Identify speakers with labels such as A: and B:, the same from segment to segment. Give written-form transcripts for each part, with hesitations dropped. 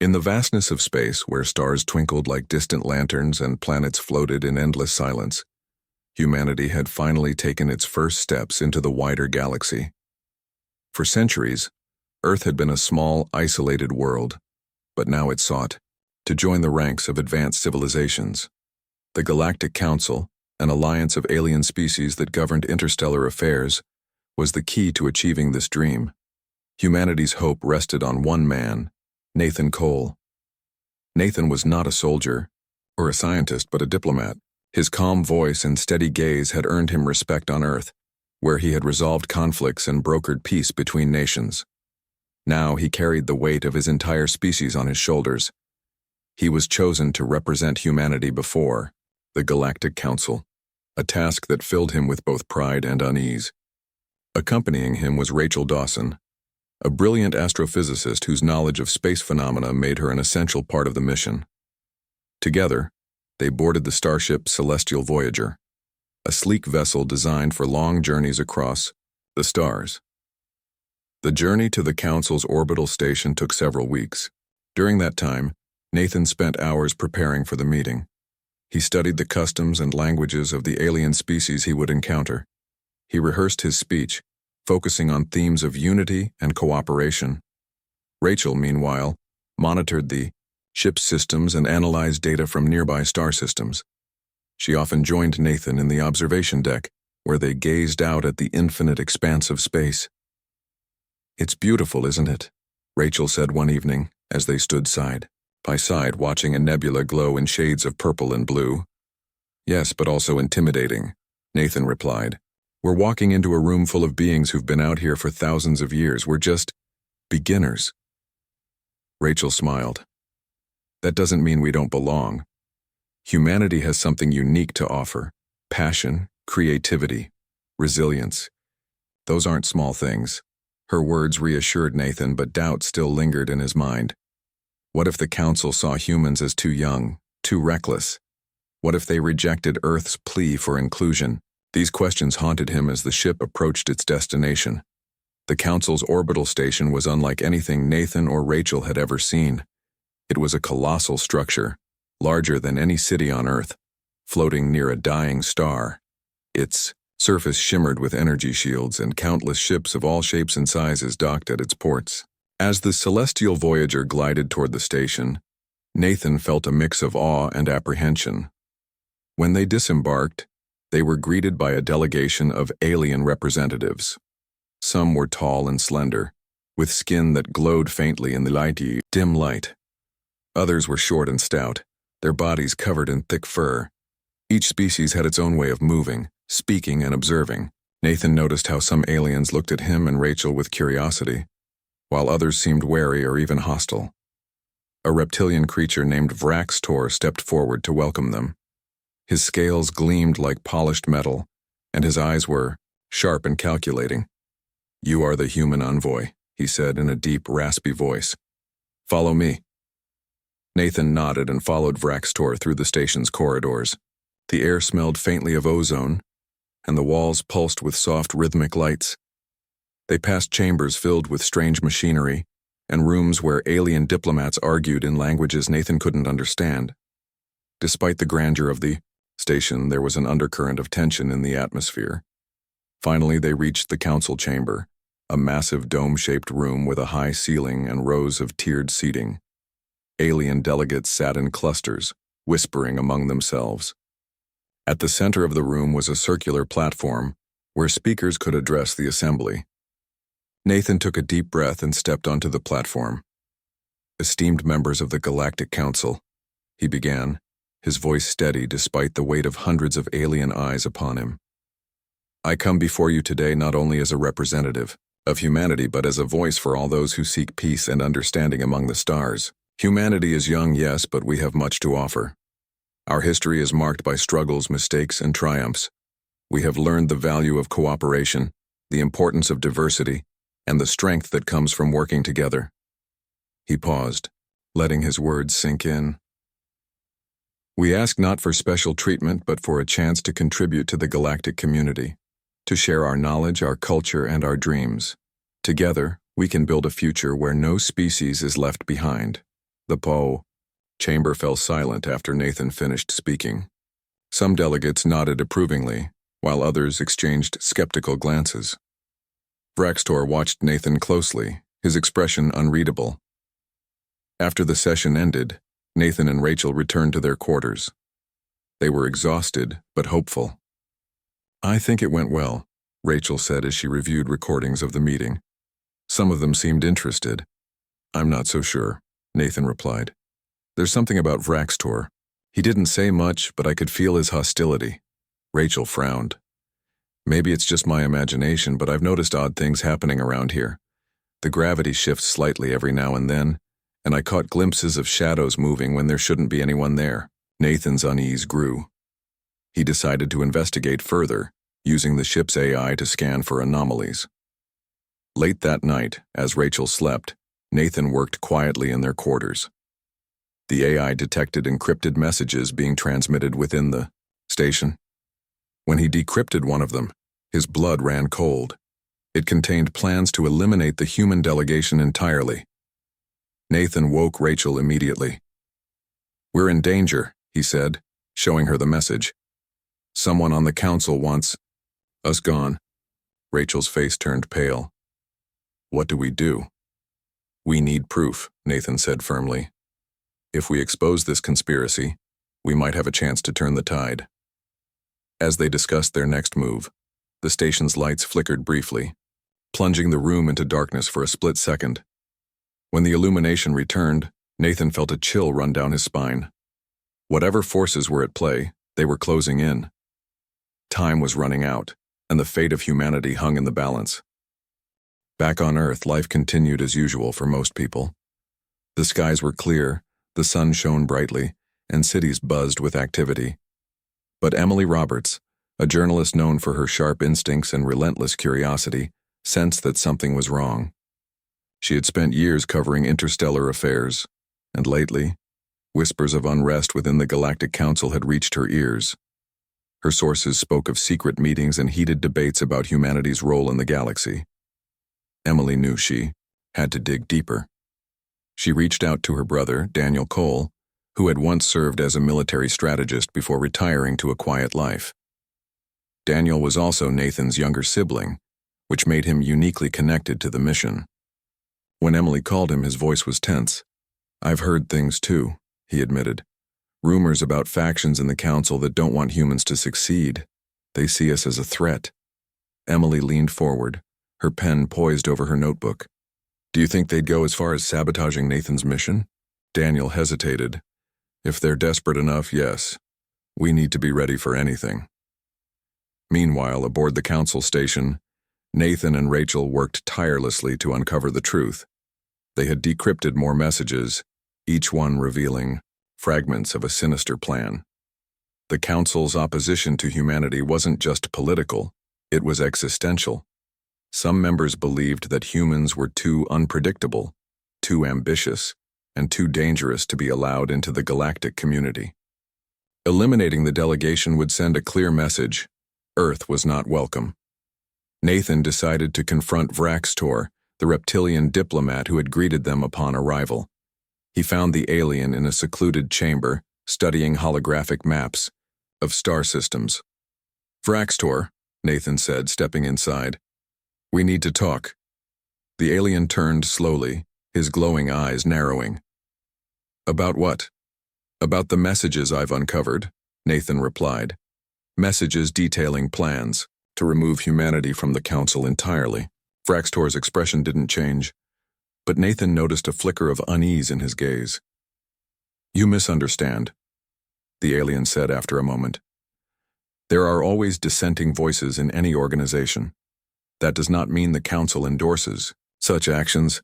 A: In the vastness of space, where stars twinkled like distant lanterns and planets floated in endless silence, humanity had finally taken its first steps into the wider galaxy. For centuries, Earth had been a small, isolated world, but now it sought to join the ranks of advanced civilizations. The Galactic Council, an alliance of alien species that governed interstellar affairs, was the key to achieving this dream. Humanity's hope rested on one man, Nathan Cole. Nathan was not a soldier or a scientist, but a diplomat. His calm voice and steady gaze had earned him respect on Earth, where he had resolved conflicts and brokered peace between nations. Now he carried the weight of his entire species on his shoulders. He was chosen to represent humanity before the Galactic Council, a task that filled him with both pride and unease. Accompanying him was Rachel Dawson, a brilliant astrophysicist whose knowledge of space phenomena made her an essential part of the mission. Together, they boarded the starship Celestial Voyager, a sleek vessel designed for long journeys across the stars. The journey to the Council's orbital station took several weeks. During that time, Nathan spent hours preparing for the meeting. He studied the customs and languages of the alien species he would encounter. He rehearsed his speech, focusing on themes of unity and cooperation. Rachel, meanwhile, monitored the ship's systems and analyzed data from nearby star systems. She often joined Nathan in the observation deck, where they gazed out at the infinite expanse of space. "It's beautiful, isn't it?" Rachel said one evening, as they stood side by side watching a nebula glow in shades of purple and blue. "Yes, but also intimidating," Nathan replied. "We're walking into a room full of beings who've been out here for thousands of years. We're just beginners." Rachel smiled. "That doesn't mean we don't belong. Humanity has something unique to offer: passion, creativity, resilience. Those aren't small things." Her words reassured Nathan, but doubt still lingered in his mind. What if the Council saw humans as too young, too reckless? What if they rejected Earth's plea for inclusion? These questions haunted him as the ship approached its destination. The Council's orbital station was unlike anything Nathan or Rachel had ever seen. It was a colossal structure, larger than any city on Earth, floating near a dying star. Its surface shimmered with energy shields, and countless ships of all shapes and sizes docked at its ports. As the Celestial Voyager glided toward the station, Nathan felt a mix of awe and apprehension. When they disembarked, they were greeted by a delegation of alien representatives. Some were tall and slender, with skin that glowed faintly in the dim light. Others were short and stout, their bodies covered in thick fur. Each species had its own way of moving, speaking, and observing. Nathan noticed how some aliens looked at him and Rachel with curiosity, while others seemed wary or even hostile. A reptilian creature named Vraxtor stepped forward to welcome them. His scales gleamed like polished metal, and his eyes were sharp and calculating. "You are the human envoy," he said in a deep, raspy voice. "Follow me." Nathan nodded and followed Vraxtor through the station's corridors. The air smelled faintly of ozone, and the walls pulsed with soft, rhythmic lights. They passed chambers filled with strange machinery, and rooms where alien diplomats argued in languages Nathan couldn't understand. Despite the grandeur of the station, there was an undercurrent of tension in the atmosphere. Finally, they reached the council chamber, a massive dome-shaped room with a high ceiling and rows of tiered seating. Alien delegates sat in clusters, whispering among themselves. At the center of the room was a circular platform where speakers could address the assembly. Nathan took a deep breath and stepped onto the platform. "Esteemed members of the Galactic Council," he began, his voice steady despite the weight of hundreds of alien eyes upon him. "I come before you today not only as a representative of humanity, but as a voice for all those who seek peace and understanding among the stars. Humanity is young, yes, but we have much to offer. Our history is marked by struggles, mistakes, and triumphs. We have learned the value of cooperation, the importance of diversity, and the strength that comes from working together." He paused, letting his words sink in. "We ask not for special treatment, but for a chance to contribute to the galactic community, to share our knowledge, our culture, and our dreams. Together, we can build a future where no species is left behind." The chamber fell silent after Nathan finished speaking. Some delegates nodded approvingly, while others exchanged skeptical glances. Vraxtor watched Nathan closely, his expression unreadable. After the session ended, Nathan and Rachel returned to their quarters. They were exhausted, but hopeful. "I think it went well," Rachel said as she reviewed recordings of the meeting. "Some of them seemed interested." "I'm not so sure," Nathan replied. "There's something about Vraxtor. He didn't say much, but I could feel his hostility." Rachel frowned. "Maybe it's just my imagination, but I've noticed odd things happening around here. The gravity shifts slightly every now and then, and I caught glimpses of shadows moving when there shouldn't be anyone there." Nathan's unease grew. He decided to investigate further, using the ship's AI to scan for anomalies. Late that night, as Rachel slept, Nathan worked quietly in their quarters. The AI detected encrypted messages being transmitted within the station. When he decrypted one of them, his blood ran cold. It contained plans to eliminate the human delegation entirely. Nathan woke Rachel immediately. "We're in danger," he said, showing her the message. "Someone on the council wants us gone." Rachel's face turned pale. "What do we do?" "We need proof," Nathan said firmly. "If we expose this conspiracy, we might have a chance to turn the tide." As they discussed their next move, the station's lights flickered briefly, plunging the room into darkness for a split second. When the illumination returned, Nathan felt a chill run down his spine. Whatever forces were at play, they were closing in. Time was running out, and the fate of humanity hung in the balance. Back on Earth, life continued as usual for most people. The skies were clear, the sun shone brightly, and cities buzzed with activity. But Emily Roberts, a journalist known for her sharp instincts and relentless curiosity, sensed that something was wrong. She had spent years covering interstellar affairs, and lately, whispers of unrest within the Galactic Council had reached her ears. Her sources spoke of secret meetings and heated debates about humanity's role in the galaxy. Emily knew she had to dig deeper. She reached out to her brother, Daniel Cole, who had once served as a military strategist before retiring to a quiet life. Daniel was also Nathan's younger sibling, which made him uniquely connected to the mission. When Emily called him, his voice was tense. "I've heard things too," he admitted. "Rumors about factions in the council that don't want humans to succeed. They see us as a threat." Emily leaned forward, her pen poised over her notebook. "Do you think they'd go as far as sabotaging Nathan's mission?" Daniel hesitated. "If they're desperate enough, yes. We need to be ready for anything." Meanwhile, aboard the council station, Nathan and Rachel worked tirelessly to uncover the truth. They had decrypted more messages, each one revealing fragments of a sinister plan. The council's opposition to humanity wasn't just political, it was existential. Some members believed that humans were too unpredictable, too ambitious, and too dangerous to be allowed into the galactic community. Eliminating the delegation would send a clear message: Earth was not welcome. Nathan decided to confront Vraxtor, the reptilian diplomat who had greeted them upon arrival. He found the alien in a secluded chamber, studying holographic maps of star systems. "Vraxtor," Nathan said, stepping inside. "We need to talk." The alien turned slowly, his glowing eyes narrowing. "About what?" "About the messages I've uncovered," Nathan replied. "Messages detailing plans to remove humanity from the council entirely." Vraxtor's expression didn't change, but Nathan noticed a flicker of unease in his gaze. "You misunderstand," the alien said after a moment. "There are always dissenting voices in any organization. That does not mean the council endorses such actions,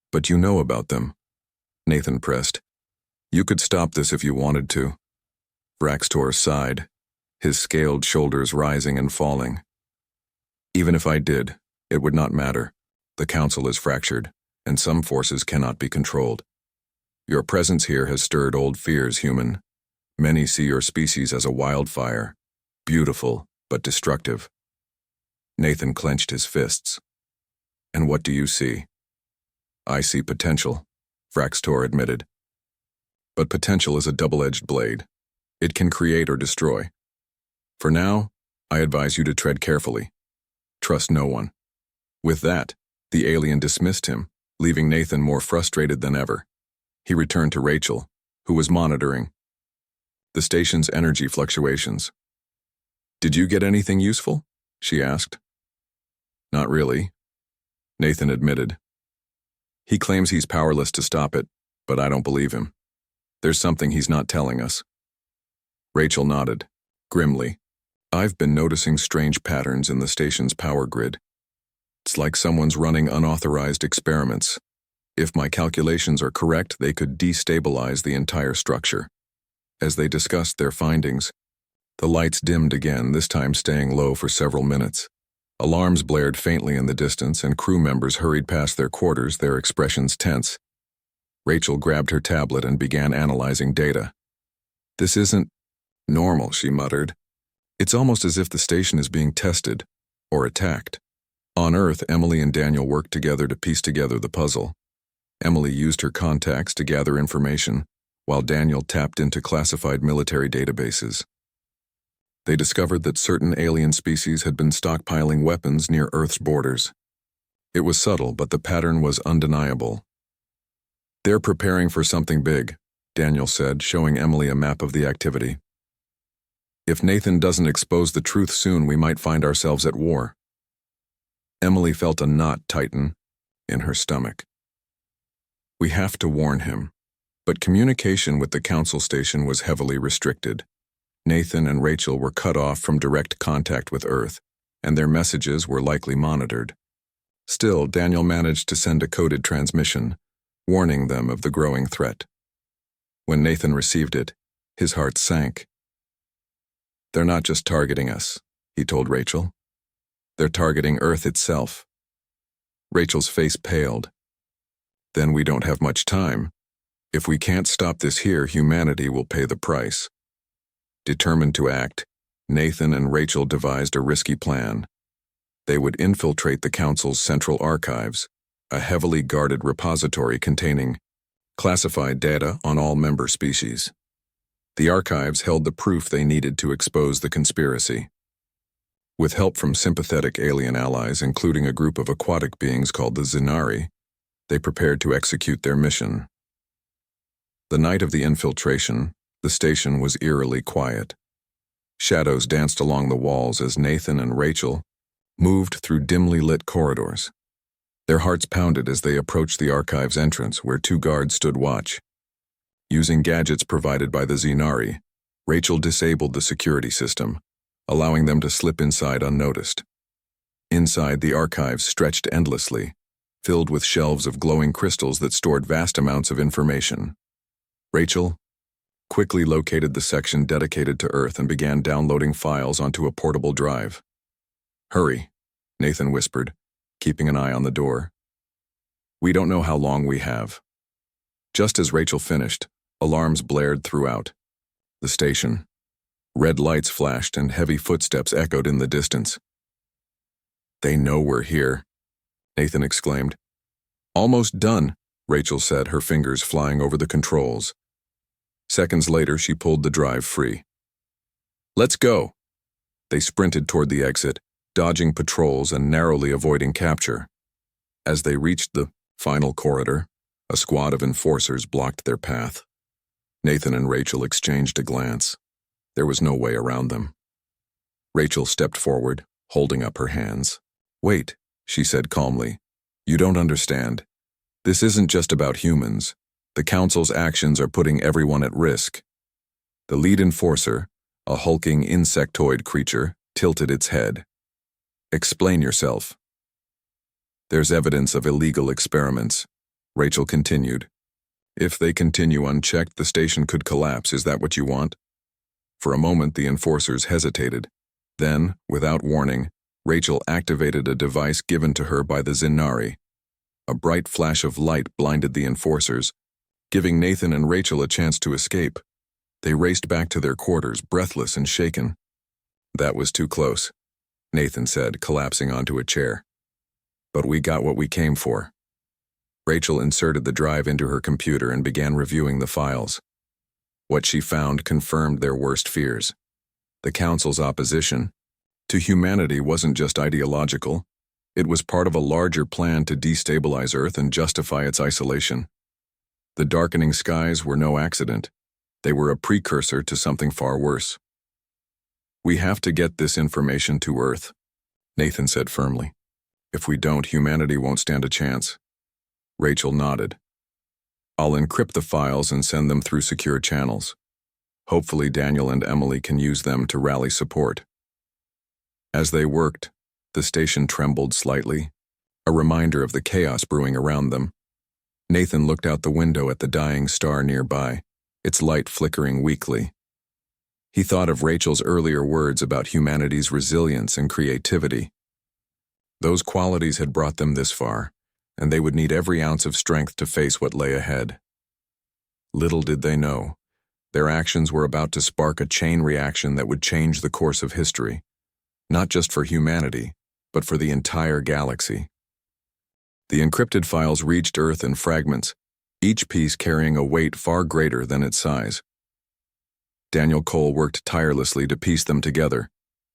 A: but you know about them," Nathan pressed. "You could stop this if you wanted to." Vraxtor sighed, his scaled shoulders rising and falling. "Even if I did, it would not matter. The council is fractured, and some forces cannot be controlled. Your presence here has stirred old fears, human. Many see your species as a wildfire, beautiful but destructive." Nathan clenched his fists. "And what do you see?" "I see potential," Vraxtor admitted. but potential is a double-edged blade. It can create or destroy. For now, I advise you to tread carefully. Trust no one." With that, the alien dismissed him, leaving Nathan more frustrated than ever. He returned to Rachel, who was monitoring the station's energy fluctuations. "Did you get anything useful?" she asked. "Not really," Nathan admitted. "He claims he's powerless to stop it, but I don't believe him. There's something he's not telling us." Rachel nodded, grimly. "I've been noticing strange patterns in the station's power grid. It's like someone's running unauthorized experiments. If my calculations are correct, they could destabilize the entire structure." As they discussed their findings, the lights dimmed again, this time staying low for several minutes. Alarms blared faintly in the distance, and crew members hurried past their quarters, their expressions tense. Rachel grabbed her tablet and began analyzing data. "This isn't normal," she muttered. "It's almost as if the station is being tested or attacked." On Earth, Emily and Daniel worked together to piece together the puzzle. Emily used her contacts to gather information, while Daniel tapped into classified military databases. They discovered that certain alien species had been stockpiling weapons near Earth's borders. It was subtle, but the pattern was undeniable. "They're preparing for something big," Daniel said, showing Emily a map of the activity. "If Nathan doesn't expose the truth soon, we might find ourselves at war." Emily felt a knot tighten in her stomach. "We have to warn him." But communication with the council station was heavily restricted. Nathan and Rachel were cut off from direct contact with Earth, and their messages were likely monitored. Still, Daniel managed to send a coded transmission, warning them of the growing threat. When Nathan received it, his heart sank. "They're not just targeting us," he told Rachel. "They're targeting Earth itself." Rachel's face paled. "Then we don't have much time. If we can't stop this here, humanity will pay the price." Determined to act, Nathan and Rachel devised a risky plan. They would infiltrate the Council's central archives, a heavily guarded repository containing classified data on all member species. The archives held the proof they needed to expose the conspiracy. With help from sympathetic alien allies, including a group of aquatic beings called the Zinari, they prepared to execute their mission. The night of the infiltration, the station was eerily quiet. Shadows danced along the walls as Nathan and Rachel moved through dimly lit corridors. Their hearts pounded as they approached the archive's entrance, where two guards stood watch. Using gadgets provided by the Zinari, Rachel disabled the security system, allowing them to slip inside unnoticed. Inside, the archives stretched endlessly, filled with shelves of glowing crystals that stored vast amounts of information. Rachel quickly located the section dedicated to Earth and began downloading files onto a portable drive. "Hurry," Nathan whispered, keeping an eye on the door. "We don't know how long we have." Just as Rachel finished, alarms blared throughout the station. Red lights flashed and heavy footsteps echoed in the distance. "They know we're here," Nathan exclaimed. "Almost done," Rachel said, her fingers flying over the controls. Seconds later, she pulled the drive free. "Let's go." They sprinted toward the exit, dodging patrols and narrowly avoiding capture. As they reached the final corridor, a squad of enforcers blocked their path. Nathan and Rachel exchanged a glance. There was no way around them. Rachel stepped forward, holding up her hands. "Wait," she said calmly. "You don't understand. This isn't just about humans. The Council's actions are putting everyone at risk." The lead enforcer, a hulking insectoid creature, tilted its head. "Explain yourself." "There's evidence of illegal experiments," Rachel continued. "If they continue unchecked, the station could collapse. Is that what you want?" For a moment, the enforcers hesitated. Then, without warning, Rachel activated a device given to her by the Zinari. A bright flash of light blinded the enforcers, giving Nathan and Rachel a chance to escape. They raced back to their quarters, breathless and shaken. "That was too close," Nathan said, collapsing onto a chair. "But we got what we came for." Rachel inserted the drive into her computer and began reviewing the files. What she found confirmed their worst fears. The Council's opposition to humanity wasn't just ideological, it was part of a larger plan to destabilize Earth and justify its isolation. The darkening skies were no accident. They were a precursor to something far worse. "We have to get this information to Earth," Nathan said firmly. "If we don't, humanity won't stand a chance." Rachel nodded. "I'll encrypt the files and send them through secure channels. Hopefully Daniel and Emily can use them to rally support." As they worked, the station trembled slightly, a reminder of the chaos brewing around them. Nathan looked out the window at the dying star nearby, its light flickering weakly. He thought of Rachel's earlier words about humanity's resilience and creativity. Those qualities had brought them this far, and they would need every ounce of strength to face what lay ahead. Little did they know, their actions were about to spark a chain reaction that would change the course of history, not just for humanity, but for the entire galaxy. The encrypted files reached Earth in fragments, each piece carrying a weight far greater than its size. Daniel Cole worked tirelessly to piece them together,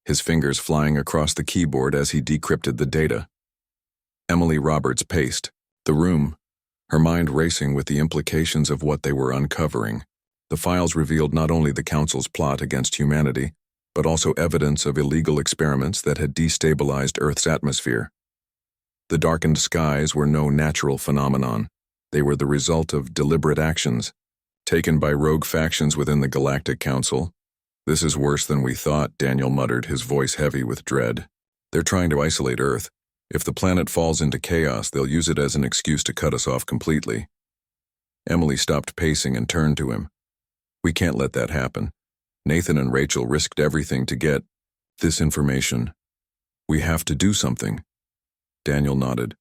A: his fingers flying across the keyboard as he decrypted the data. Emily Roberts paced the room, her mind racing with the implications of what they were uncovering. The files revealed not only the Council's plot against humanity, but also evidence of illegal experiments that had destabilized Earth's atmosphere. The darkened skies were no natural phenomenon. They were the result of deliberate actions, taken by rogue factions within the Galactic Council. "This is worse than we thought," Daniel muttered, his voice heavy with dread. "They're trying to isolate Earth. If the planet falls into chaos, they'll use it as an excuse to cut us off completely." Emily stopped pacing and turned to him. "We can't let that happen. Nathan and Rachel risked everything to get this information. We have to do something." Daniel nodded.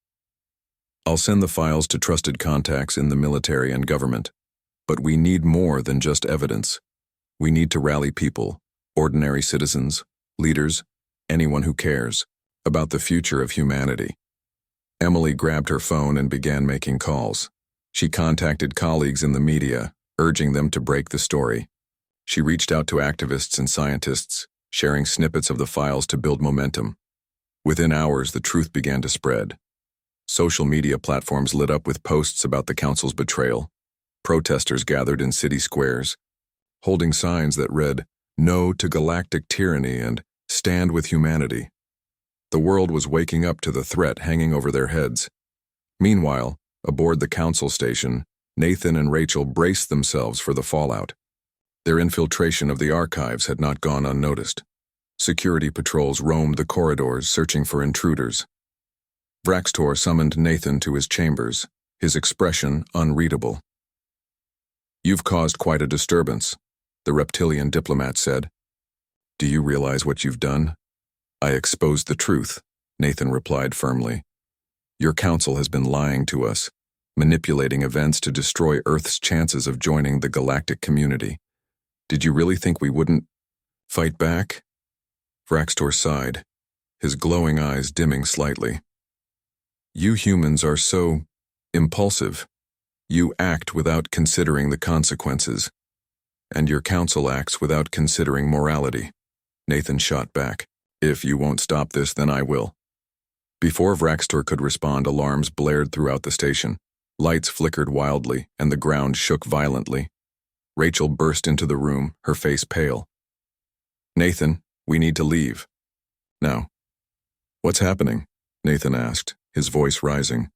A: "I'll send the files to trusted contacts in the military and government. But we need more than just evidence. We need to rally people, ordinary citizens, leaders, anyone who cares about the future of humanity." Emily grabbed her phone and began making calls. She contacted colleagues in the media, urging them to break the story. She reached out to activists and scientists, sharing snippets of the files to build momentum. Within hours, the truth began to spread. Social media platforms lit up with posts about the Council's betrayal. Protesters gathered in city squares, holding signs that read, "No to galactic tyranny" and "Stand with humanity." The world was waking up to the threat hanging over their heads. Meanwhile, aboard the Council station, Nathan and Rachel braced themselves for the fallout. Their infiltration of the archives had not gone unnoticed. Security patrols roamed the corridors searching for intruders. Vraxtor summoned Nathan to his chambers, his expression unreadable. "You've caused quite a disturbance," the reptilian diplomat said. "Do you realize what you've done?" "I exposed the truth," Nathan replied firmly. "Your council has been lying to us, manipulating events to destroy Earth's chances of joining the galactic community. Did you really think we wouldn't fight back?" Vraxtor sighed, his glowing eyes dimming slightly. "You humans are so impulsive. You act without considering the consequences, and your council acts without considering morality." Nathan shot back. "If you won't stop this, then I will." Before Vraxtor could respond, alarms blared throughout the station. Lights flickered wildly, and the ground shook violently. Rachel burst into the room, her face pale. "Nathan, we need to leave. Now." "What's happening?" Nathan asked, his voice rising.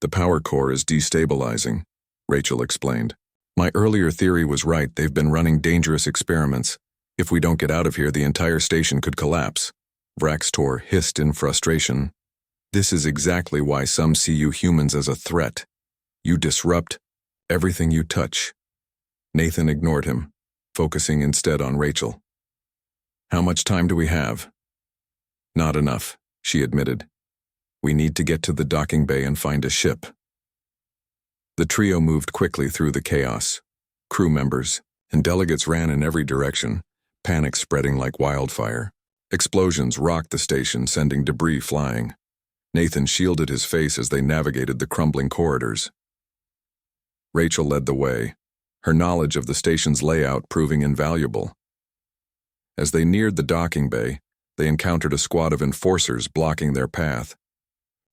A: "The power core is destabilizing," Rachel explained. "My earlier theory was right. They've been running dangerous experiments. If we don't get out of here, the entire station could collapse." Vraxtor hissed in frustration. "This is exactly why some see you humans as a threat. You disrupt everything you touch." Nathan ignored him, focusing instead on Rachel. "How much time do we have?" "Not enough," she admitted. "We need to get to the docking bay and find a ship." The trio moved quickly through the chaos. Crew members and delegates ran in every direction, panic spreading like wildfire. Explosions rocked the station, sending debris flying. Nathan shielded his face as they navigated the crumbling corridors. Rachel led the way, her knowledge of the station's layout proving invaluable. As they neared the docking bay, they encountered a squad of enforcers blocking their path.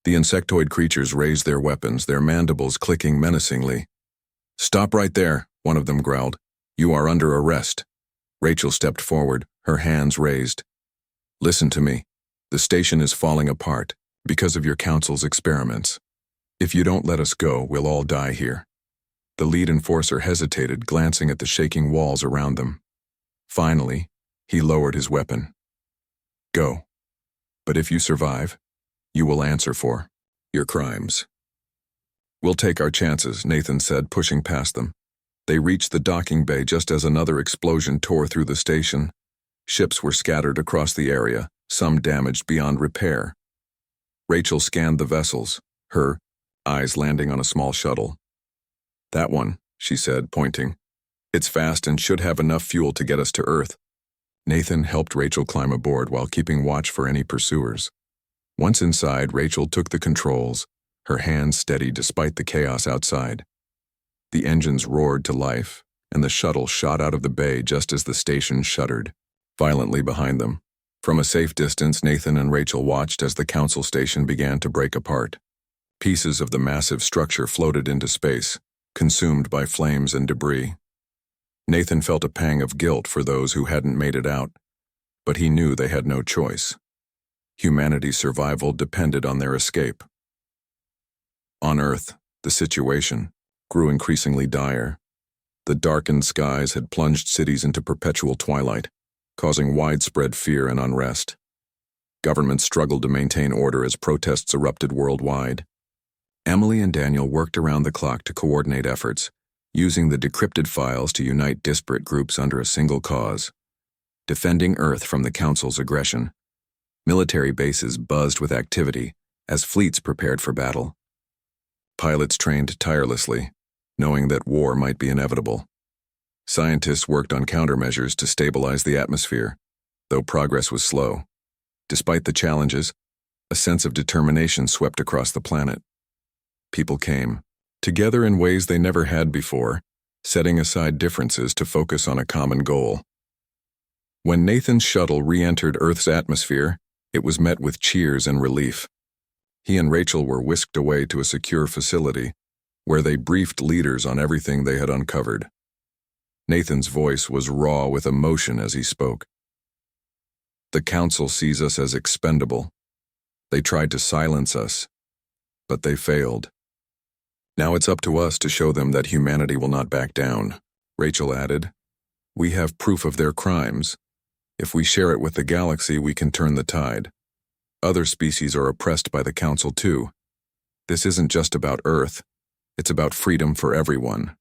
A: The insectoid creatures raised their weapons, their mandibles clicking menacingly. "Stop right there," one of them growled. "You are under arrest." Rachel stepped forward, her hands raised. "Listen to me. The station is falling apart because of your council's experiments. If you don't let us go, we'll all die here." The lead enforcer hesitated, glancing at the shaking walls around them. Finally, he lowered his weapon. "Go. But if you survive, you will answer for your crimes." "We'll take our chances," Nathan said, pushing past them. They reached the docking bay just as another explosion tore through the station. Ships were scattered across the area, some damaged beyond repair. Rachel scanned the vessels, her eyes landing on a small shuttle. "That one," she said, pointing. "It's fast and should have enough fuel to get us to Earth." Nathan helped Rachel climb aboard while keeping watch for any pursuers. Once inside, Rachel took the controls, her hands steady despite the chaos outside. The engines roared to life, and the shuttle shot out of the bay just as the station shuddered violently behind them. From a safe distance, Nathan and Rachel watched as the council station began to break apart. Pieces of the massive structure floated into space, consumed by flames and debris. Nathan felt a pang of guilt for those who hadn't made it out, but he knew they had no choice. Humanity's survival depended on their escape. On Earth, the situation grew increasingly dire. The darkened skies had plunged cities into perpetual twilight, causing widespread fear and unrest. Governments struggled to maintain order as protests erupted worldwide. Emily and Daniel worked around the clock to coordinate efforts, using the decrypted files to unite disparate groups under a single cause: defending Earth from the Council's aggression. Military bases buzzed with activity as fleets prepared for battle. Pilots trained tirelessly, knowing that war might be inevitable. Scientists worked on countermeasures to stabilize the atmosphere, though progress was slow. Despite the challenges, a sense of determination swept across the planet. People came together in ways they never had before, setting aside differences to focus on a common goal. When Nathan's shuttle re-entered Earth's atmosphere, it was met with cheers and relief. He and Rachel were whisked away to a secure facility, where they briefed leaders on everything they had uncovered. Nathan's voice was raw with emotion as he spoke. "The Council sees us as expendable. They tried to silence us, but they failed. Now it's up to us to show them that humanity will not back down," Rachel added. "We have proof of their crimes. If we share it with the galaxy, we can turn the tide. Other species are oppressed by the Council too. This isn't just about Earth. It's about freedom for everyone."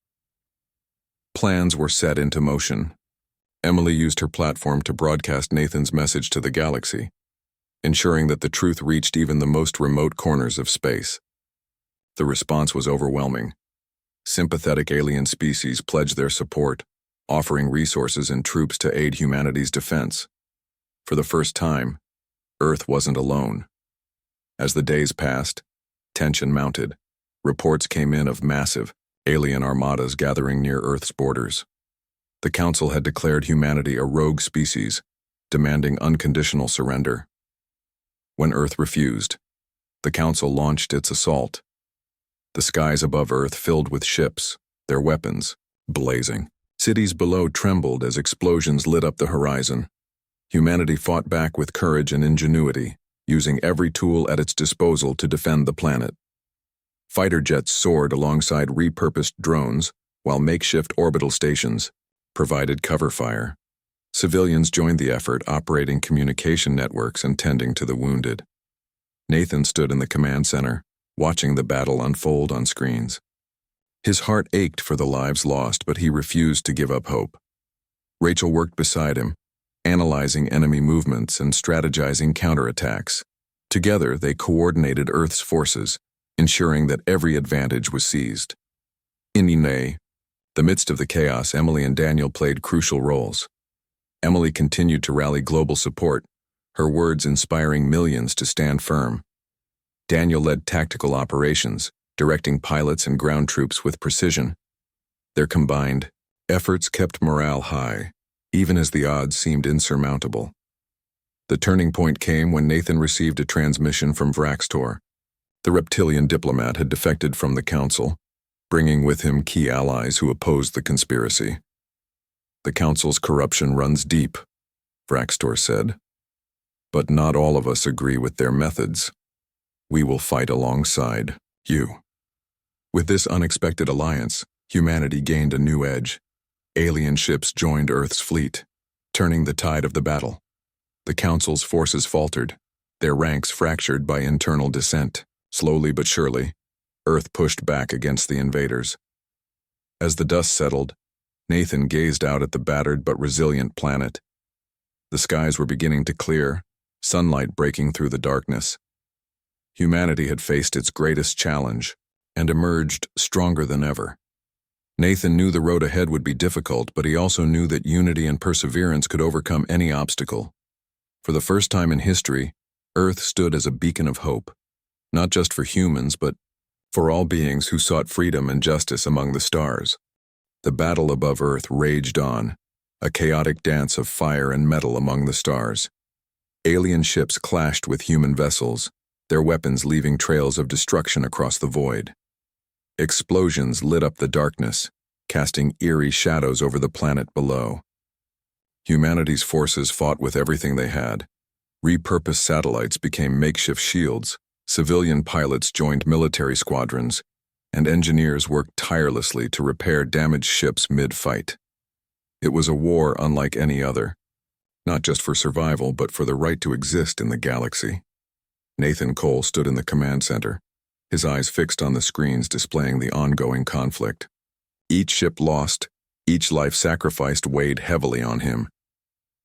A: Plans were set into motion. Emily used her platform to broadcast Nathan's message to the galaxy, ensuring that the truth reached even the most remote corners of space. The response was overwhelming. Sympathetic alien species pledged their support, offering resources and troops to aid humanity's defense. For the first time, Earth wasn't alone. As the days passed, tension mounted. Reports came in of massive, alien armadas gathering near Earth's borders. The Council had declared humanity a rogue species, demanding unconditional surrender. When Earth refused, the Council launched its assault. The skies above Earth filled with ships, their weapons blazing. Cities below trembled as explosions lit up the horizon. Humanity fought back with courage and ingenuity, using every tool at its disposal to defend the planet. Fighter jets soared alongside repurposed drones, while makeshift orbital stations provided cover fire. Civilians joined the effort, operating communication networks and tending to the wounded. Nathan stood in the command center, watching the battle unfold on screens. His heart ached for the lives lost, but he refused to give up hope. Rachel worked beside him, analyzing enemy movements and strategizing counterattacks. Together, they coordinated Earth's forces, ensuring that every advantage was seized. In the midst of the chaos, Emily and Daniel played crucial roles. Emily continued to rally global support, her words inspiring millions to stand firm. Daniel led tactical operations, directing pilots and ground troops with precision. Their combined Efforts kept morale high, even as the odds seemed insurmountable. The turning point came when Nathan received a transmission from Vraxtor. The reptilian diplomat had defected from the Council, bringing with him key allies who opposed the conspiracy. "The Council's corruption runs deep," Vraxtor said. "But not all of us agree with their methods. We will fight alongside you." With this unexpected alliance, humanity gained a new edge. Alien ships joined Earth's fleet, turning the tide of the battle. The Council's forces faltered, their ranks fractured by internal dissent. Slowly but surely, Earth pushed back against the invaders. As the dust settled, Nathan gazed out at the battered but resilient planet. The skies were beginning to clear, sunlight breaking through the darkness. Humanity had faced its greatest challenge and emerged stronger than ever. Nathan knew the road ahead would be difficult, but he also knew that unity and perseverance could overcome any obstacle. For the first time in history, Earth stood as a beacon of hope, not just for humans, but for all beings who sought freedom and justice among the stars. The battle above Earth raged on, a chaotic dance of fire and metal among the stars. Alien ships clashed with human vessels, their weapons leaving trails of destruction across the void. Explosions lit up the darkness, casting eerie shadows over the planet below. Humanity's forces fought with everything they had. Repurposed satellites became makeshift shields, civilian pilots joined military squadrons, and engineers worked tirelessly to repair damaged ships mid-fight. It was a war unlike any other, not just for survival, but for the right to exist in the galaxy. Nathan Cole stood in the command center, his eyes fixed on the screens displaying the ongoing conflict. Each ship lost, each life sacrificed weighed heavily on him.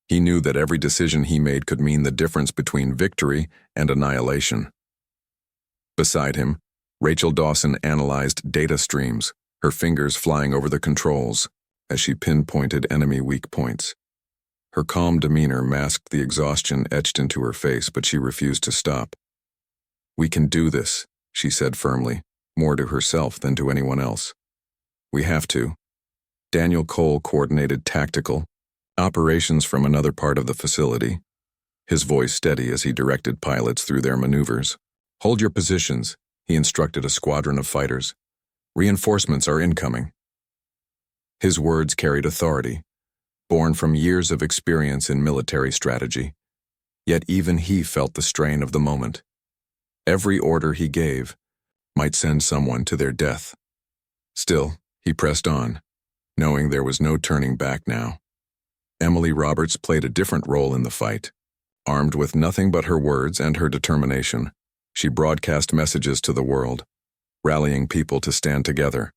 A: He knew that every decision he made could mean the difference between victory and annihilation. Beside him, Rachel Dawson analyzed data streams, her fingers flying over the controls as she pinpointed enemy weak points. Her calm demeanor masked the exhaustion etched into her face, but she refused to stop. "We can do this," she said firmly, more to herself than to anyone else. "We have to." Daniel Cole coordinated tactical operations from another part of the facility, his voice steady as he directed pilots through their maneuvers. "Hold your positions," he instructed a squadron of fighters. "Reinforcements are incoming." His words carried authority, born from years of experience in military strategy. Yet even he felt the strain of the moment. Every order he gave might send someone to their death. Still, he pressed on, knowing there was no turning back now. Emily Roberts played a different role in the fight. Armed with nothing but her words and her determination, she broadcast messages to the world, rallying people to stand together.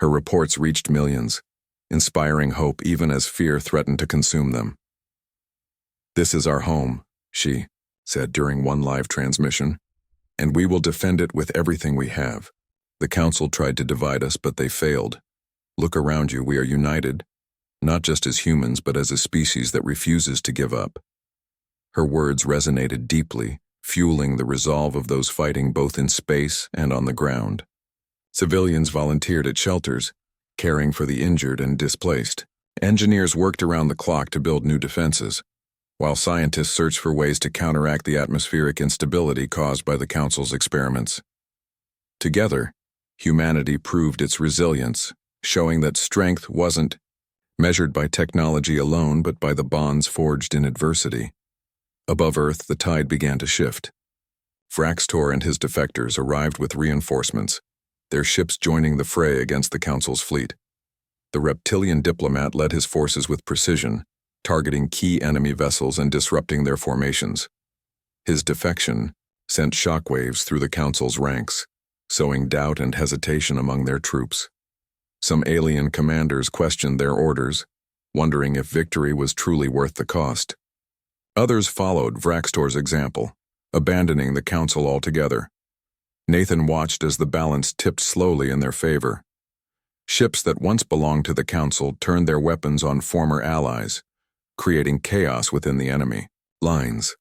A: Her reports reached millions, inspiring hope even as fear threatened to consume them. "This is our home," she said during one live transmission, "and we will defend it with everything we have. The Council tried to divide us, but they failed. Look around you, we are united, not just as humans, but as a species that refuses to give up." Her words resonated deeply, fueling the resolve of those fighting both in space and on the ground. Civilians volunteered at shelters, caring for the injured and displaced. Engineers worked around the clock to build new defenses, while scientists searched for ways to counteract the atmospheric instability caused by the Council's experiments. Together, humanity proved its resilience, showing that strength wasn't measured by technology alone, but by the bonds forged in adversity. Above Earth, the tide began to shift. Vraxtor and his defectors arrived with reinforcements, their ships joining the fray against the Council's fleet. The reptilian diplomat led his forces with precision, targeting key enemy vessels and disrupting their formations. His defection sent shockwaves through the Council's ranks, sowing doubt and hesitation among their troops. Some alien commanders questioned their orders, wondering if victory was truly worth the cost. Others followed Vraxtor's example, abandoning the Council altogether. Nathan watched as the balance tipped slowly in their favor. Ships that once belonged to the Council turned their weapons on former allies, creating chaos within the enemy lines.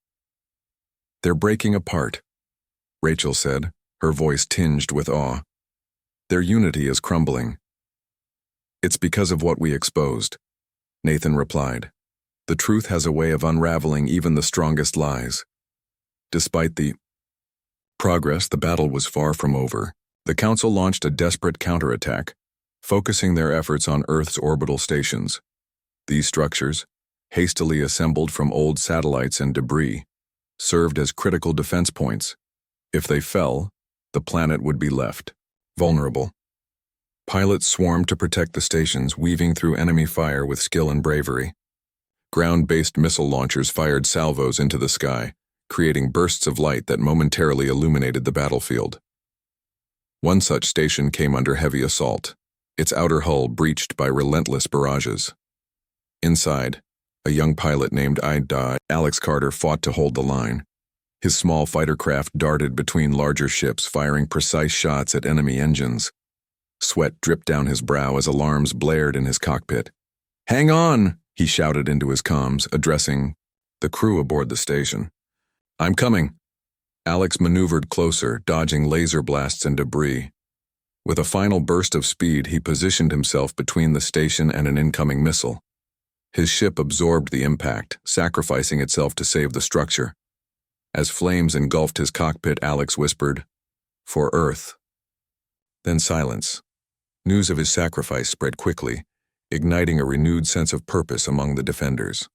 A: "They're breaking apart," Rachel said, her voice tinged with awe. "Their unity is crumbling." It's because of what we exposed, Nathan replied. The truth has a way of unraveling even the strongest lies. Despite the progress, the battle was far from over. The Council launched a desperate counterattack, focusing their efforts on Earth's orbital stations. These structures, hastily assembled from old satellites and debris, served as critical defense points. If they fell, the planet would be left vulnerable. Pilots swarmed to protect the stations, weaving through enemy fire with skill and bravery. Ground-based missile launchers fired salvos into the sky, creating bursts of light that momentarily illuminated the battlefield. One such station came under heavy assault, its outer hull breached by relentless barrages. Inside, a young pilot named Alex Carter fought to hold the line. His small fighter craft darted between larger ships, firing precise shots at enemy engines. Sweat dripped down his brow as alarms blared in his cockpit. "Hang on!" he shouted into his comms, addressing the crew aboard the station. "I'm coming." Alex maneuvered closer, dodging laser blasts and debris. With a final burst of speed, he positioned himself between the station and an incoming missile. His ship absorbed the impact, sacrificing itself to save the structure. As flames engulfed his cockpit, Alex whispered, "For Earth." Then silence. News of his sacrifice spread quickly, igniting a renewed sense of purpose among the defenders.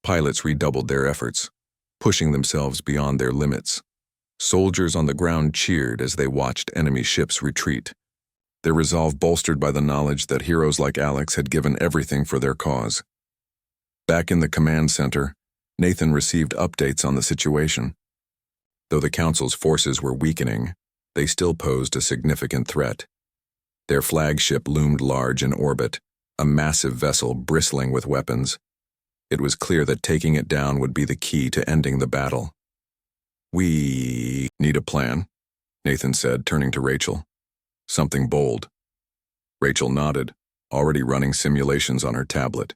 A: Pilots redoubled their efforts, pushing themselves beyond their limits. Soldiers on the ground cheered as they watched enemy ships retreat, their resolve bolstered by the knowledge that heroes like Alex had given everything for their cause. Back in the command center, Nathan received updates on the situation. Though the Council's forces were weakening, they still posed a significant threat. Their flagship loomed large in orbit, a massive vessel bristling with weapons. It was clear that taking it down would be the key to ending the battle. "We need a plan," Nathan said, turning to Rachel. "Something bold." Rachel nodded, already running simulations on her tablet.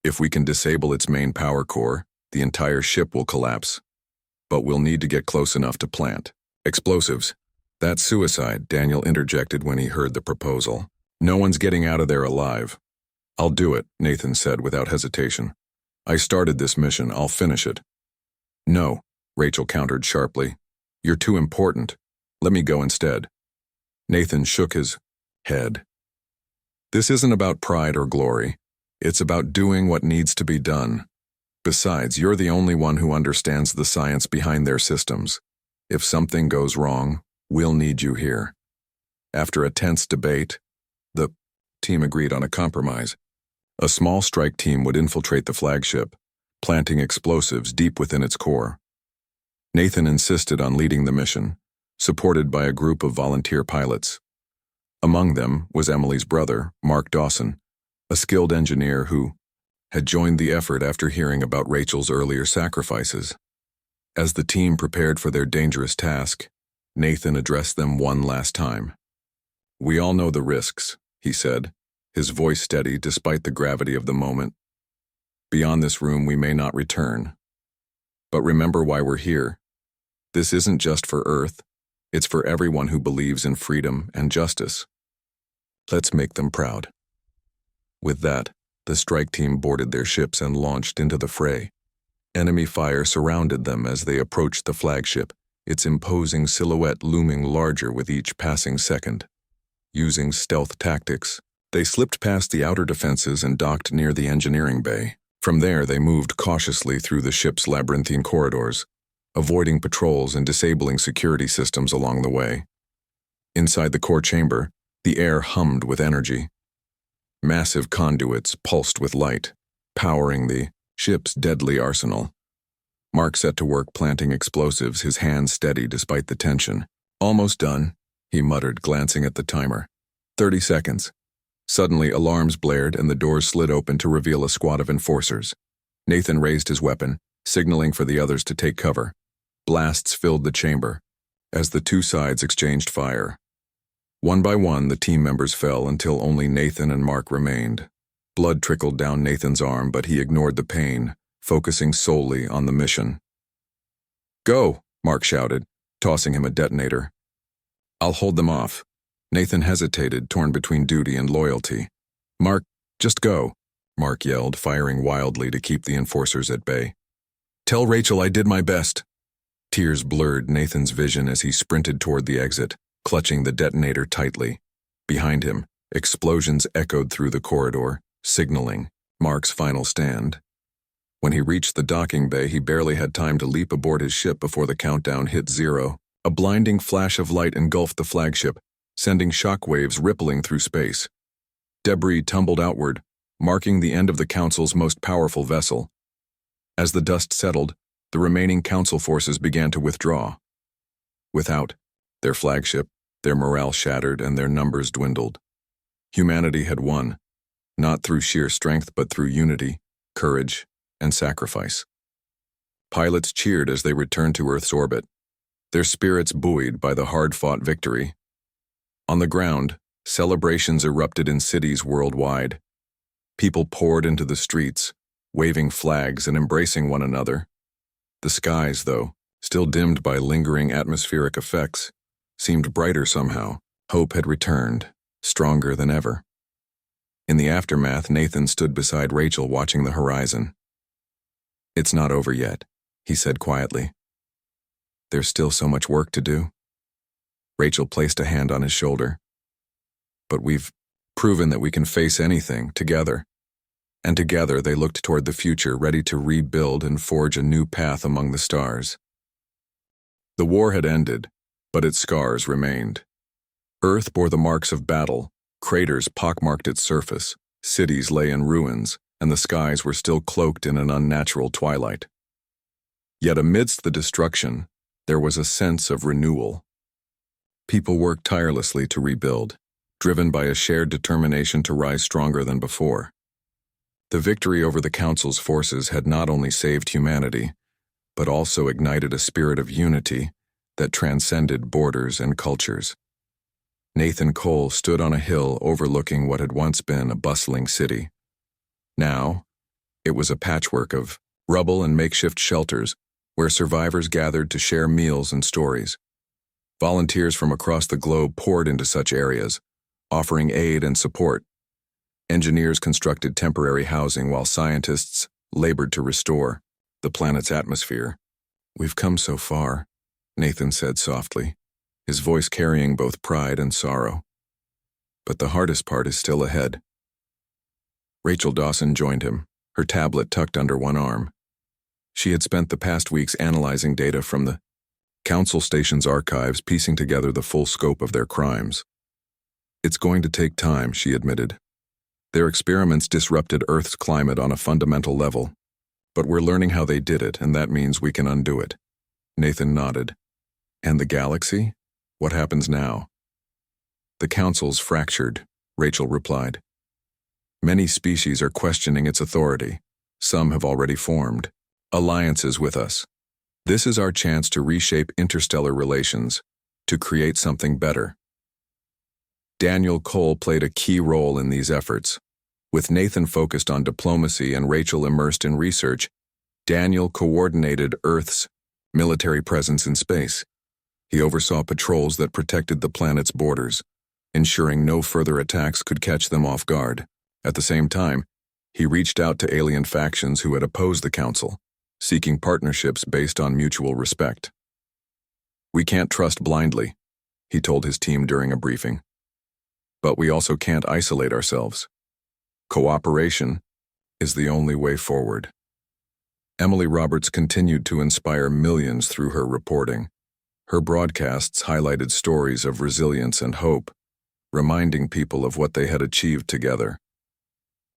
A: "If we can disable its main power core, the entire ship will collapse. But we'll need to get close enough to plant explosives." "That's suicide," Daniel interjected when he heard the proposal. "No one's getting out of there alive." "I'll do it," Nathan said without hesitation. "I started this mission, I'll finish it." "No," Rachel countered sharply. "You're too important. Let me go instead." Nathan shook his head. "This isn't about pride or glory. It's about doing what needs to be done. Besides, you're the only one who understands the science behind their systems. If something goes wrong, we'll need you here." After a tense debate, the team agreed on a compromise. A small strike team would infiltrate the flagship, planting explosives deep within its core. Nathan insisted on leading the mission, supported by a group of volunteer pilots. Among them was Emily's brother, Mark Dawson, a skilled engineer who had joined the effort after hearing about Rachel's earlier sacrifices. As the team prepared for their dangerous task, Nathan addressed them one last time. "We all know the risks," he said, his voice steady despite the gravity of the moment. "Beyond this room we may not return. But remember why we're here. This isn't just for Earth, it's for everyone who believes in freedom and justice. Let's make them proud." With that, the strike team boarded their ships and launched into the fray. Enemy fire surrounded them as they approached the flagship, its imposing silhouette looming larger with each passing second. Using stealth tactics, they slipped past the outer defenses and docked near the engineering bay. From there, they moved cautiously through the ship's labyrinthine corridors, avoiding patrols and disabling security systems along the way. Inside the core chamber, the air hummed with energy. Massive conduits pulsed with light, powering the ship's deadly arsenal. Mark set to work planting explosives, his hands steady despite the tension. "Almost done," he muttered, glancing at the timer. 30 seconds. Suddenly, alarms blared and the doors slid open to reveal a squad of enforcers. Nathan raised his weapon, signaling for the others to take cover. Blasts filled the chamber as the two sides exchanged fire. One by one, the team members fell until only Nathan and Mark remained. Blood trickled down Nathan's arm, but he ignored the pain, focusing solely on the mission. "Go," Mark shouted, tossing him a detonator. "I'll hold them off." Nathan hesitated, torn between duty and loyalty. "Mark, just go," Mark yelled, firing wildly to keep the enforcers at bay. "Tell Rachel I did my best." Tears blurred Nathan's vision as he sprinted toward the exit, clutching the detonator tightly. Behind him, explosions echoed through the corridor, signaling Mark's final stand. When he reached the docking bay, he barely had time to leap aboard his ship before the countdown hit 0. A blinding flash of light engulfed the flagship, sending shockwaves rippling through space. Debris tumbled outward, marking the end of the Council's most powerful vessel. As the dust settled, the remaining Council forces began to withdraw. Without their flagship, their morale shattered and their numbers dwindled. Humanity had won, not through sheer strength but through unity, courage, and sacrifice. Pilots cheered as they returned to Earth's orbit, their spirits buoyed by the hard-fought victory. On the ground, celebrations erupted in cities worldwide. People poured into the streets, waving flags and embracing one another. The skies, though, still dimmed by lingering atmospheric effects, seemed brighter somehow. Hope had returned, stronger than ever. In the aftermath, Nathan stood beside Rachel watching the horizon. "It's not over yet," he said quietly. "There's still so much work to do." Rachel placed a hand on his shoulder. "But we've proven that we can face anything, together." And together they looked toward the future, ready to rebuild and forge a new path among the stars. The war had ended, but its scars remained. Earth bore the marks of battle, craters pockmarked its surface, cities lay in ruins, and the skies were still cloaked in an unnatural twilight. Yet amidst the destruction, there was a sense of renewal. People worked tirelessly to rebuild, driven by a shared determination to rise stronger than before. The victory over the Council's forces had not only saved humanity, but also ignited a spirit of unity that transcended borders and cultures. Nathan Cole stood on a hill overlooking what had once been a bustling city. Now, it was a patchwork of rubble and makeshift shelters where survivors gathered to share meals and stories. Volunteers from across the globe poured into such areas, offering aid and support. Engineers constructed temporary housing while scientists labored to restore the planet's atmosphere. "We've come so far," Nathan said softly, his voice carrying both pride and sorrow. "But the hardest part is still ahead." Rachel Dawson joined him, her tablet tucked under one arm. She had spent the past weeks analyzing data from the Council Station's archives, piecing together the full scope of their crimes. "It's going to take time," she admitted. "Their experiments disrupted Earth's climate on a fundamental level, but we're learning how they did it, and that means we can undo it." Nathan nodded. "And the galaxy? What happens now?" "The Council's fractured," Rachel replied. "Many species are questioning its authority. Some have already formed alliances with us. This is our chance to reshape interstellar relations, to create something better." Daniel Cole played a key role in these efforts. With Nathan focused on diplomacy and Rachel immersed in research, Daniel coordinated Earth's military presence in space. He oversaw patrols that protected the planet's borders, ensuring no further attacks could catch them off guard. At the same time, he reached out to alien factions who had opposed the Council, seeking partnerships based on mutual respect. "We can't trust blindly," he told his team during a briefing. "But we also can't isolate ourselves. Cooperation is the only way forward." Emily Roberts continued to inspire millions through her reporting. Her broadcasts highlighted stories of resilience and hope, reminding people of what they had achieved together.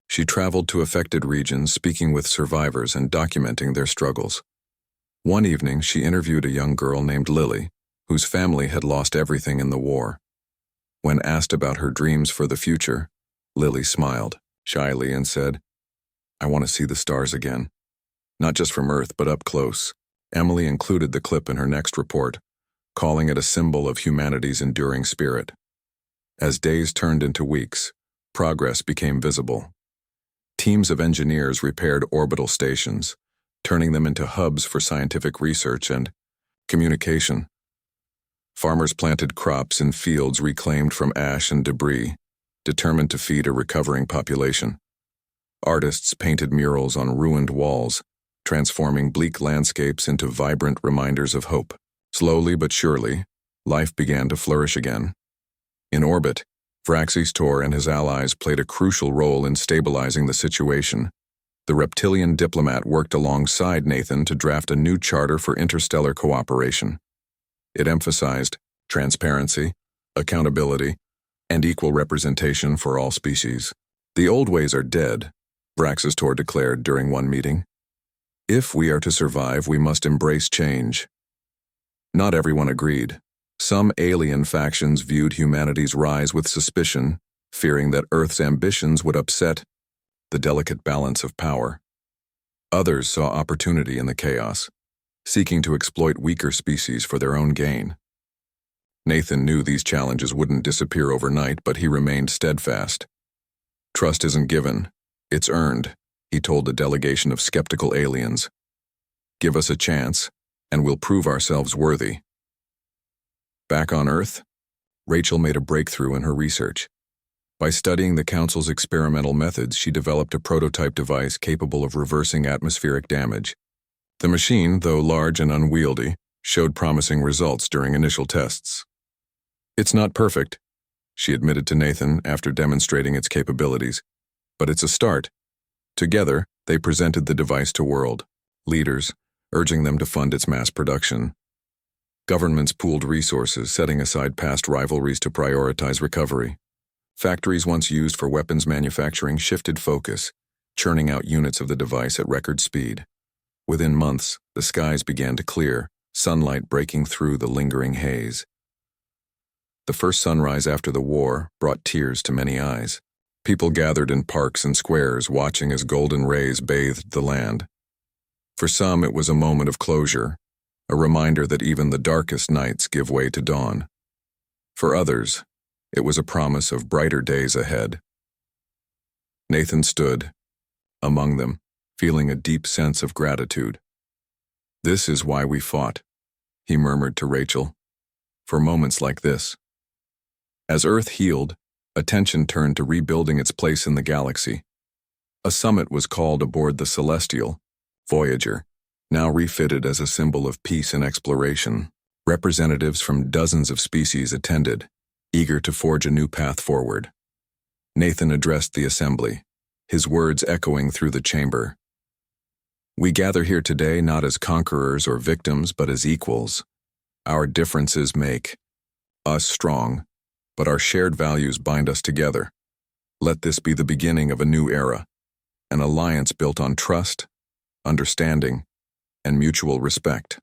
A: She traveled to affected regions, speaking with survivors and documenting their struggles. One evening, she interviewed a young girl named Lily, whose family had lost everything in the war. When asked about her dreams for the future, Lily smiled shyly and said, "I want to see the stars again. Not just from Earth, but up close." Emily included the clip in her next report, calling it a symbol of humanity's enduring spirit. As days turned into weeks, progress became visible. Teams of engineers repaired orbital stations, turning them into hubs for scientific research and communication. Farmers planted crops in fields reclaimed from ash and debris, determined to feed a recovering population. Artists painted murals on ruined walls, transforming bleak landscapes into vibrant reminders of hope. Slowly but surely, life began to flourish again. In orbit, Vraxis Tor and his allies played a crucial role in stabilizing the situation. The reptilian diplomat worked alongside Nathan to draft a new charter for interstellar cooperation. It emphasized transparency, accountability, and equal representation for all species. The old ways are dead, Vraxis Tor declared during one meeting. If we are to survive, we must embrace change. Not everyone agreed. Some alien factions viewed humanity's rise with suspicion, fearing that Earth's ambitions would upset the delicate balance of power. Others saw opportunity in the chaos, seeking to exploit weaker species for their own gain. Nathan knew these challenges wouldn't disappear overnight, but he remained steadfast. Trust isn't given, it's earned, he told a delegation of skeptical aliens. Give us a chance, and we'll prove ourselves worthy. Back on Earth, Rachel made a breakthrough in her research. By studying the Council's experimental methods, she developed a prototype device capable of reversing atmospheric damage. The machine, though large and unwieldy, showed promising results during initial tests. It's not perfect, she admitted to Nathan after demonstrating its capabilities, but it's a start. Together, they presented the device to world leaders, urging them to fund its mass production. Governments pooled resources, setting aside past rivalries to prioritize recovery. Factories once used for weapons manufacturing shifted focus, churning out units of the device at record speed. Within months, the skies began to clear, sunlight breaking through the lingering haze. The first sunrise after the war brought tears to many eyes. People gathered in parks and squares, watching as golden rays bathed the land. For some, it was a moment of closure, a reminder that even the darkest nights give way to dawn. For others, it was a promise of brighter days ahead. Nathan stood among them, feeling a deep sense of gratitude. This is why we fought, he murmured to Rachel, for moments like this. As Earth healed, attention turned to rebuilding its place in the galaxy. A summit was called aboard the Celestial, Voyager, now refitted as a symbol of peace and exploration. Representatives from dozens of species attended, eager to forge a new path forward. Nathan addressed the assembly, his words echoing through the chamber. We gather here today not as conquerors or victims, but as equals. Our differences make us strong, but our shared values bind us together. Let this be the beginning of a new era, an alliance built on trust, understanding, and mutual respect.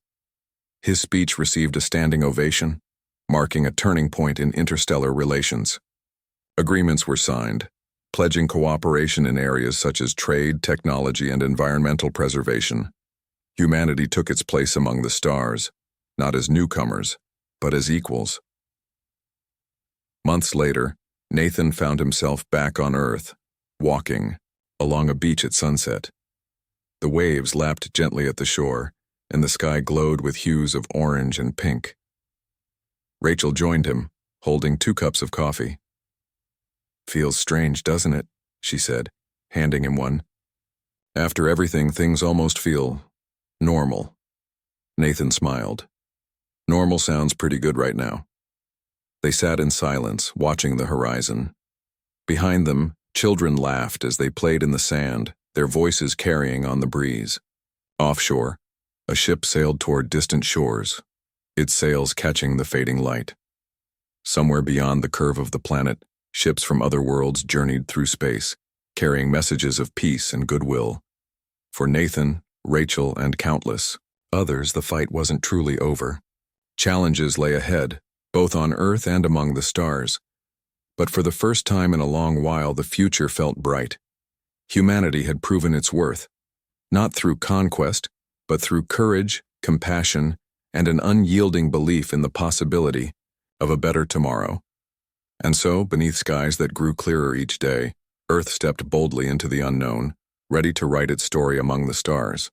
A: His speech received a standing ovation, marking a turning point in interstellar relations. Agreements were signed, pledging cooperation in areas such as trade, technology, and environmental preservation. Humanity took its place among the stars, not as newcomers, but as equals. Months later, Nathan found himself back on Earth, walking along a beach at sunset. The waves lapped gently at the shore, and the sky glowed with hues of orange and pink. Rachel joined him, holding 2 cups of coffee. Feels strange, doesn't it? She said, handing him one. After everything, things almost feel normal. Nathan smiled. Normal sounds pretty good right now. They sat in silence, watching the horizon. Behind them, children laughed as they played in the sand, their voices carrying on the breeze. Offshore, a ship sailed toward distant shores, its sails catching the fading light. Somewhere beyond the curve of the planet, ships from other worlds journeyed through space, carrying messages of peace and goodwill. For Nathan, Rachel, and countless others, the fight wasn't truly over. Challenges lay ahead, both on Earth and among the stars. But for the first time in a long while, the future felt bright. Humanity had proven its worth, not through conquest, but through courage, compassion, and an unyielding belief in the possibility of a better tomorrow. And so, beneath skies that grew clearer each day, Earth stepped boldly into the unknown, ready to write its story among the stars.